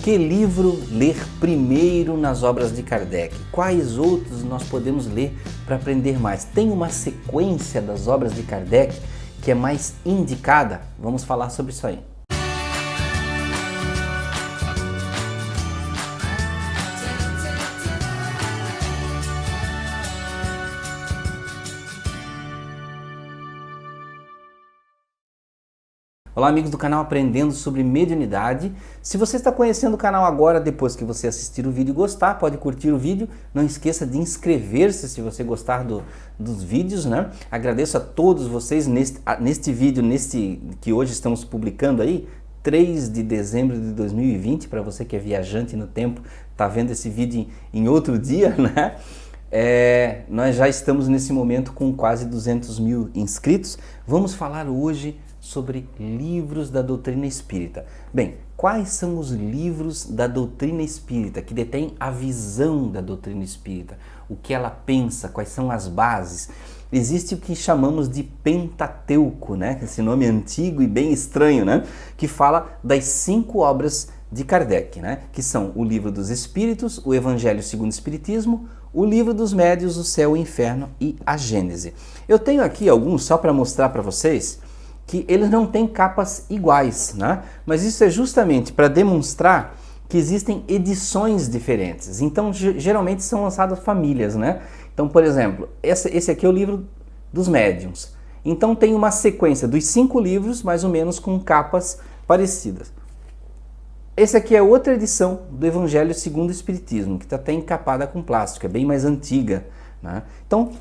Que livro ler primeiro nas obras de Kardec? Quais outros nós podemos ler para aprender mais? Tem uma sequência das obras de Kardec que é mais indicada? Vamos falar sobre isso aí. Olá amigos do canal Aprendendo sobre Mediunidade. Se você está conhecendo o canal agora, depois que você assistir o vídeo e gostar, pode curtir o vídeo. Não esqueça de inscrever-se se você gostar dos vídeos, né? Agradeço a todos vocês neste vídeo, que hoje estamos publicando aí, 3 de dezembro de 2020, para você que é viajante no tempo, está vendo esse vídeo em outro dia, né? Nós já estamos nesse momento com quase 200 mil inscritos. Vamos falar hoje sobre livros da doutrina espírita. Bem, quais são os livros da doutrina espírita que detêm a visão da doutrina espírita? O que ela pensa, quais são as bases? Existe o que chamamos de Pentateuco, né? Esse nome antigo e bem estranho, né? Que fala das 5 obras de Kardec, né? Que são o Livro dos Espíritos, o Evangelho segundo o Espiritismo, o Livro dos Médiuns, o Céu, o Inferno e a Gênese. Eu tenho aqui alguns só para mostrar para vocês que eles não têm capas iguais, né? Mas isso é justamente para demonstrar que existem edições diferentes. Então, geralmente são lançadas famílias, né? Então, por exemplo, esse aqui é o Livro dos Médiuns. Então, tem uma sequência dos 5 livros, mais ou menos, com capas parecidas. Esse aqui é outra edição do Evangelho segundo o Espiritismo, que está até encapada com plástico, é bem mais antiga, né? Então,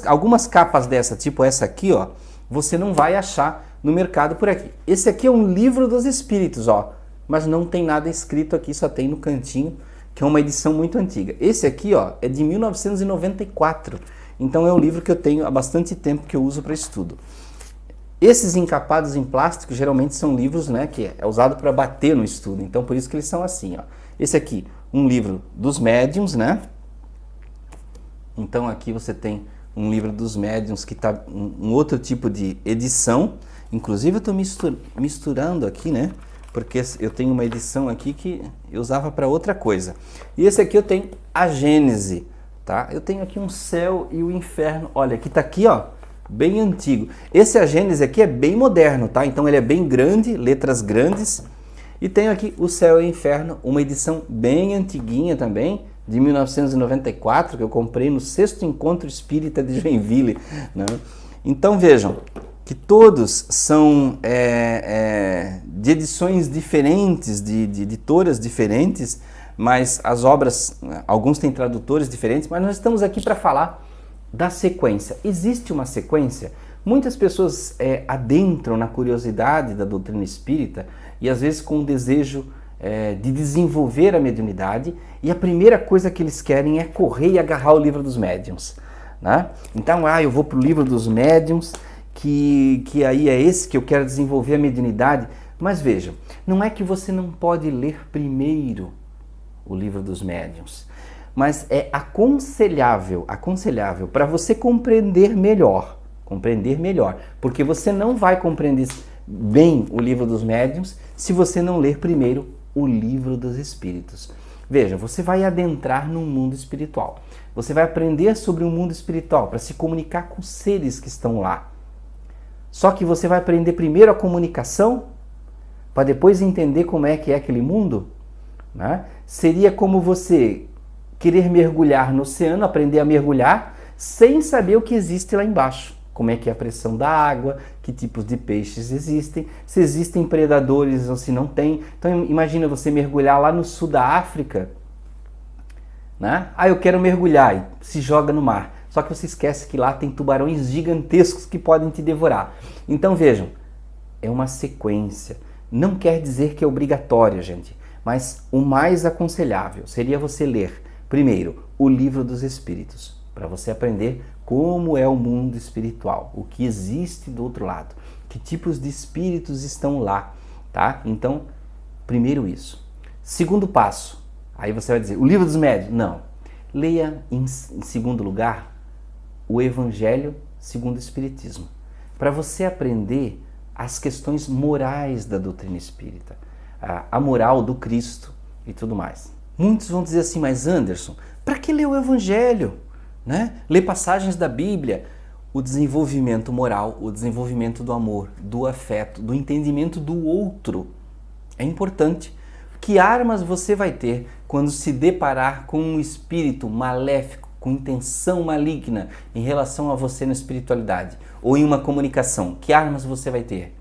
algumas capas dessa, tipo essa aqui, ó, você não vai achar no mercado por aqui. Esse aqui é um Livro dos Espíritos, ó, mas não tem nada escrito aqui, só tem no cantinho, que é uma edição muito antiga. Esse aqui, ó, é de 1994, então é um livro que eu tenho há bastante tempo que eu uso para estudo. Esses encapados em plástico geralmente são livros, né, que é usado para bater no estudo, então por isso que eles são assim, ó. Esse aqui, um livro dos médiuns, né? Então aqui você tem um livro dos médiuns que está um outro tipo de edição. Inclusive eu estou misturando aqui, né? Porque eu tenho uma edição aqui que eu usava para outra coisa. E esse aqui eu tenho a Gênese, tá? Eu tenho aqui um Céu e o Inferno. Olha, aqui tá aqui, ó, bem antigo. Esse a Gênese aqui é bem moderno, tá? Então ele é bem grande, letras grandes. E tenho aqui o Céu e o Inferno, uma edição bem antiguinha também, de 1994, que eu comprei no 6º Encontro Espírita de Joinville, né? Então vejam que todos são de edições diferentes, de editoras diferentes, mas as obras, alguns têm tradutores diferentes, mas nós estamos aqui para falar da sequência. Existe uma sequência? Muitas pessoas adentram na curiosidade da doutrina espírita e às vezes com o desejo de desenvolver a mediunidade, e a primeira coisa que eles querem é correr e agarrar o Livro dos Médiuns, né? Então, eu vou para o Livro dos Médiuns, que aí é esse que eu quero desenvolver a mediunidade. Mas vejam, não é que você não pode ler primeiro o Livro dos Médiuns, mas é aconselhável para você compreender melhor, porque você não vai compreender bem o Livro dos Médiuns se você não ler primeiro o Livro dos Espíritos. Veja, você vai adentrar no mundo espiritual. Você vai aprender sobre o mundo espiritual para se comunicar com seres que estão lá. Só que você vai aprender primeiro a comunicação para depois entender como é que é aquele mundo, né? Seria como você querer mergulhar no oceano, aprender a mergulhar sem saber o que existe lá embaixo. Como é que é a pressão da água, que tipos de peixes existem, se existem predadores ou se não tem. Então imagina você mergulhar lá no sul da África, né? Eu quero mergulhar, e se joga no mar. Só que você esquece que lá tem tubarões gigantescos que podem te devorar. Então vejam, é uma sequência. Não quer dizer que é obrigatório, gente, mas o mais aconselhável seria você ler primeiro o Livro dos Espíritos, para você aprender como é o mundo espiritual, o que existe do outro lado, que tipos de espíritos estão lá, tá? Então, primeiro isso. Segundo passo, aí você vai dizer, o Livro dos Médiuns? Não. Leia em segundo lugar o Evangelho segundo o Espiritismo, para você aprender as questões morais da doutrina espírita, a moral do Cristo e tudo mais. Muitos vão dizer assim, mas Anderson, para que ler o Evangelho? Né? Ler passagens da Bíblia? O desenvolvimento moral, o desenvolvimento do amor, do afeto, do entendimento do outro é importante. Que armas você vai ter quando se deparar com um espírito maléfico, com intenção maligna em relação a você na espiritualidade ou em uma comunicação? Que armas você vai ter?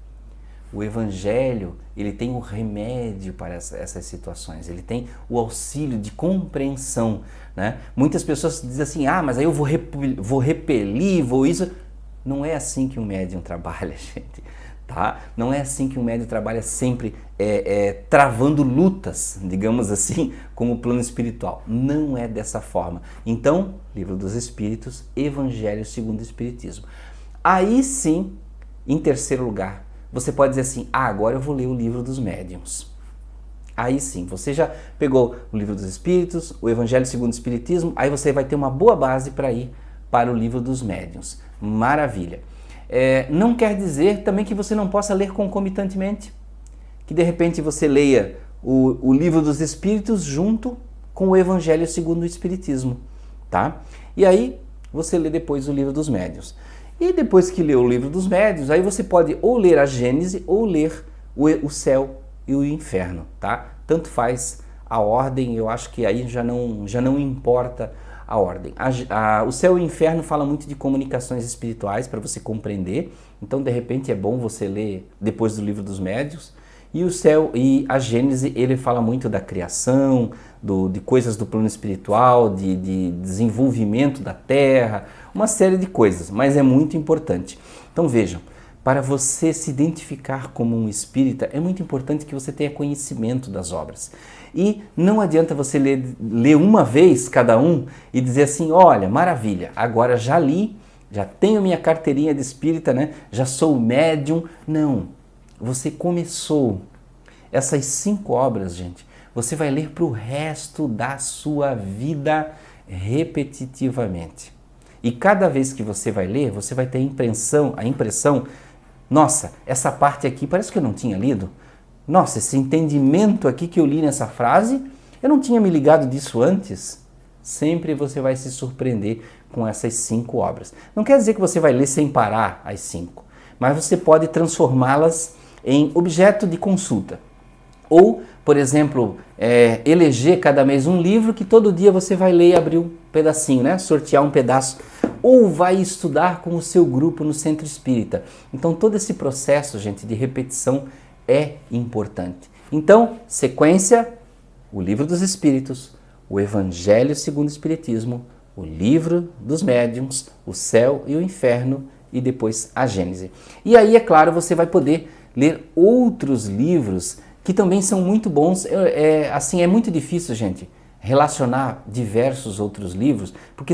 O Evangelho, ele tem o remédio para essas situações, ele tem o auxílio de compreensão, né? Muitas pessoas dizem assim, mas aí eu vou repelir, vou isso. Não é assim que um médium trabalha, gente, tá? Não é assim que um médium trabalha sempre travando lutas, digamos assim, com o plano espiritual. Não é dessa forma. Então, Livro dos Espíritos, Evangelho segundo o Espiritismo. Aí sim, em terceiro lugar, você pode dizer assim, agora eu vou ler o Livro dos Médiuns. Aí sim, você já pegou o Livro dos Espíritos, o Evangelho segundo o Espiritismo, aí você vai ter uma boa base para ir para o Livro dos Médiuns. Maravilha. Não quer dizer também que você não possa ler concomitantemente, que de repente você leia o Livro dos Espíritos junto com o Evangelho segundo o Espiritismo, tá? E aí você lê depois o Livro dos Médiuns. E depois que leu o Livro dos Médiuns, aí você pode ou ler a Gênese ou ler o céu e o inferno, tá? Tanto faz a ordem, eu acho que aí já não importa a ordem. O céu e o inferno fala muito de comunicações espirituais para você compreender, então de repente é bom você ler depois do Livro dos Médiuns. E o céu e a Gênese, ele fala muito da criação, de coisas do plano espiritual, de desenvolvimento da terra, uma série de coisas, mas é muito importante. Então vejam, para você se identificar como um espírita, é muito importante que você tenha conhecimento das obras. E não adianta você ler uma vez cada um e dizer assim, olha, maravilha, agora já li, já tenho minha carteirinha de espírita, né? Já sou médium. Não. Você começou essas 5 obras, gente, você vai ler para o resto da sua vida repetitivamente. E cada vez que você vai ler, você vai ter a impressão, nossa, essa parte aqui parece que eu não tinha lido. Nossa, esse entendimento aqui que eu li nessa frase, eu não tinha me ligado disso antes. Sempre você vai se surpreender com essas 5 obras. Não quer dizer que você vai ler sem parar as 5, mas você pode transformá-las em objeto de consulta. Ou, por exemplo, eleger cada mês um livro que todo dia você vai ler e abrir um pedacinho, né? Sortear um pedaço. Ou vai estudar com o seu grupo no centro espírita. Então, todo esse processo, gente, de repetição é importante. Então, sequência, o Livro dos Espíritos, o Evangelho segundo o Espiritismo, o Livro dos Médiuns, o Céu e o Inferno e depois a Gênese. E aí, é claro, você vai poder ler outros livros que também são muito bons. É muito difícil, gente, relacionar diversos outros livros, porque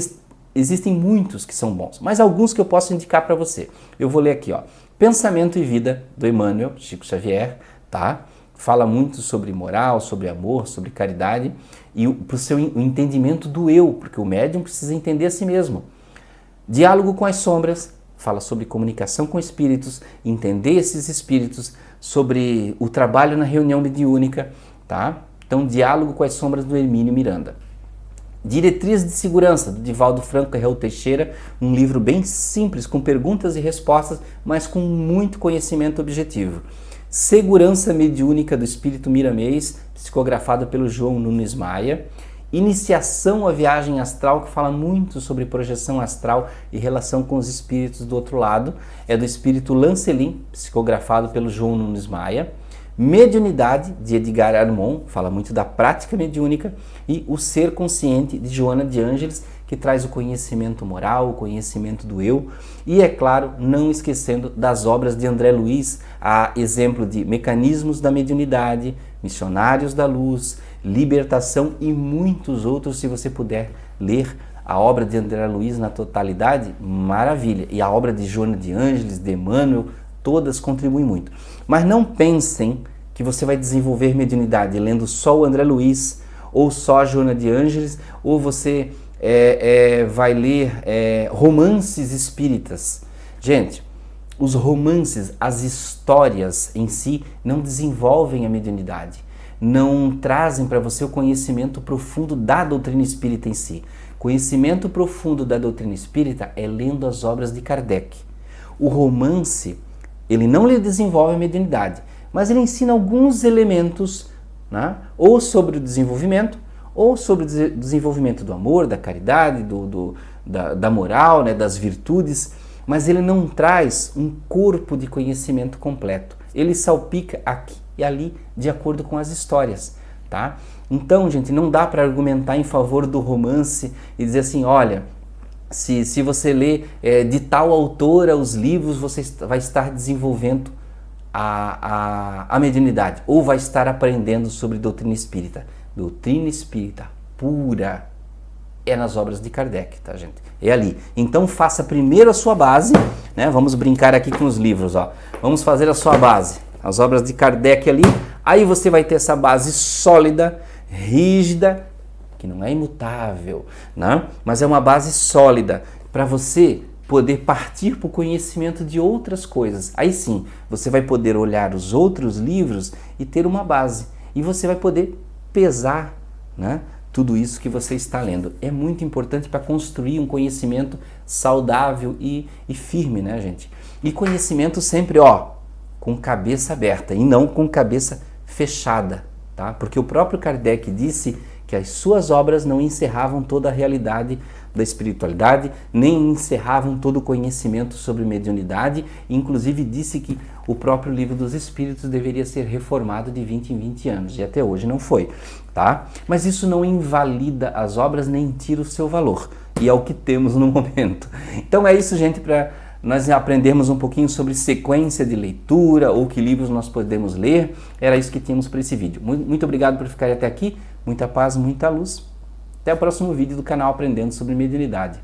existem muitos que são bons, mas alguns que eu posso indicar para você. Eu vou ler aqui, ó. Pensamento e Vida, do Emmanuel, Chico Xavier, tá? Fala muito sobre moral, sobre amor, sobre caridade e para o entendimento do eu, porque o médium precisa entender a si mesmo. Diálogo com as Sombras, fala sobre comunicação com espíritos, entender esses espíritos, sobre o trabalho na reunião mediúnica, tá? Então, Diálogo com as Sombras, do Hermínio Miranda. Diretriz de Segurança, do Divaldo Franco e Raul Teixeira, um livro bem simples, com perguntas e respostas, mas com muito conhecimento objetivo. Segurança Mediúnica, do Espírito Miramês, psicografado pelo João Nunes Maia. Iniciação à Viagem Astral, que fala muito sobre projeção astral e relação com os espíritos do outro lado, é do Espírito Lancelin, psicografado pelo João Nunes Maia. Mediunidade, de Edgar Armon, fala muito da prática mediúnica. E O Ser Consciente, de Joana de Ângeles, que traz o conhecimento moral, o conhecimento do eu. E, é claro, não esquecendo das obras de André Luiz, a exemplo de Mecanismos da Mediunidade, Missionários da Luz, Libertação e muitos outros. Se você puder ler a obra de André Luiz na totalidade, maravilha. E a obra de Joana de Ângeles, de Emmanuel, todas contribuem muito. Mas não pensem que você vai desenvolver mediunidade lendo só o André Luiz, ou só a Joana de Ângeles, ou você vai ler romances espíritas. Gente, os romances, as histórias em si não desenvolvem a mediunidade, não trazem para você o conhecimento profundo da doutrina espírita em si. Conhecimento profundo da doutrina espírita é lendo as obras de Kardec. O romance, ele não lhe desenvolve a mediunidade, mas ele ensina alguns elementos, né? Ou sobre o desenvolvimento, ou sobre o desenvolvimento do amor, da caridade, da moral, né? Das virtudes, mas ele não traz um corpo de conhecimento completo. Ele salpica aqui e ali de acordo com as histórias, tá? Então, gente, não dá para argumentar em favor do romance e dizer assim, olha, se você lê de tal autora os livros, você vai estar desenvolvendo a mediunidade, ou vai estar aprendendo sobre doutrina espírita. Doutrina espírita pura é nas obras de Kardec, tá, gente? É ali. Então faça primeiro a sua base, né? Vamos brincar aqui com os livros, ó. Vamos fazer a sua base, as obras de Kardec ali. Aí você vai ter essa base sólida, rígida, que não é imutável, né? Mas é uma base sólida para você poder partir para o conhecimento de outras coisas. Aí sim, você vai poder olhar os outros livros e ter uma base. E você vai poder pesar, né, tudo isso que você está lendo. É muito importante para construir um conhecimento saudável e firme, né, gente? E conhecimento sempre, ó, com cabeça aberta e não com cabeça fechada, tá? Porque o próprio Kardec disse que as suas obras não encerravam toda a realidade da espiritualidade, nem encerravam todo o conhecimento sobre mediunidade, inclusive disse que o próprio Livro dos Espíritos deveria ser reformado de 20 em 20 anos, e até hoje não foi, tá? Mas isso não invalida as obras, nem tira o seu valor, e é o que temos no momento. Então é isso, gente, para nós aprendermos um pouquinho sobre sequência de leitura, ou que livros nós podemos ler. Era isso que tínhamos para esse vídeo. Muito obrigado por ficar até aqui, muita paz, muita luz. Até o próximo vídeo do canal Aprendendo sobre Mediunidade.